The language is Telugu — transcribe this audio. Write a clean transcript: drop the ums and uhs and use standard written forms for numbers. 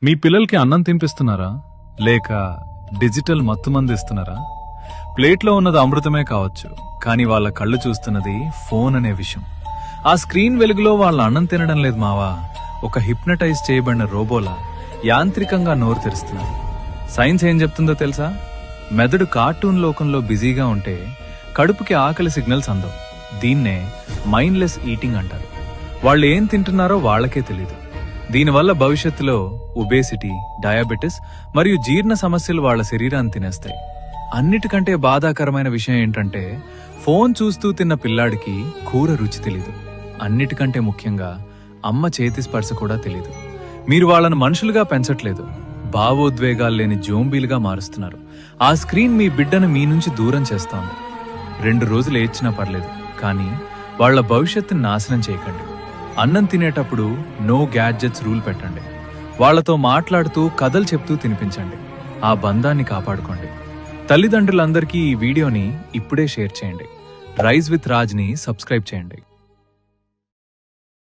మీ పిల్లలకి అన్నం తినిపిస్తున్నారా లేక డిజిటల్ మత్తుమందు ఇస్తున్నారా? ప్లేట్లో ఉన్నది అమృతమే కావచ్చు, కానీ వాళ్ళ కళ్ళు చూస్తున్నది ఫోన్ అనే విషయం. ఆ స్క్రీన్ వెలుగులో వాళ్ళ అన్నం తినడం లేదు మావా, ఒక హిప్నటైజ్ చేయబడిన రోబోలా యాంత్రికంగా నోరు తెరుస్తున్నారు. సైన్స్ ఏం చెప్తుందో తెలుసా? మెదడు కార్టూన్ లోకంలో బిజీగా ఉంటే కడుపుకి ఆకలి సిగ్నల్స్ అందవు. దీన్నే మైండ్లెస్ ఈటింగ్ అంటారు. వాళ్ళు ఏం తింటున్నారో వాళ్లకే తెలీదు. దీనివల్ల భవిష్యత్తులో ఒబేసిటీ, డయాబెటిస్ మరియు జీర్ణ సమస్యలు వాళ్ల శరీరాన్ని తినేస్తాయి. అన్నిటికంటే బాధాకరమైన విషయం ఏంటంటే, ఫోన్ చూస్తూ తిన్న పిల్లాడికి కూర రుచి తెలీదు. అన్నిటికంటే ముఖ్యంగా అమ్మ చేతి స్పర్శ కూడా తెలీదు. మీరు వాళ్ళను మనుషులుగా పెంచట్లేదు, భావోద్వేగాలు లేని జోంబీలుగా మారుస్తున్నారు. ఆ స్క్రీన్ మీ బిడ్డను మీ నుంచి దూరం చేస్తోంది. 2 రోజులు ఏడ్చినా పర్లేదు, కానీ వాళ్ల భవిష్యత్తుని నాశనం చేయకండి. అన్నం తినేటప్పుడు నో గ్యాడ్జెట్స్ రూల్ పెట్టండి. వాళ్లతో మాట్లాడుతూ కథలు చెప్తూ తినిపించండి. ఆ బంధాన్ని కాపాడుకోండి. తల్లిదండ్రులందరికీ ఈ వీడియోని ఇప్పుడే షేర్ చేయండి. రైజ్ విత్ రాజ్ని సబ్స్క్రైబ్ చేయండి.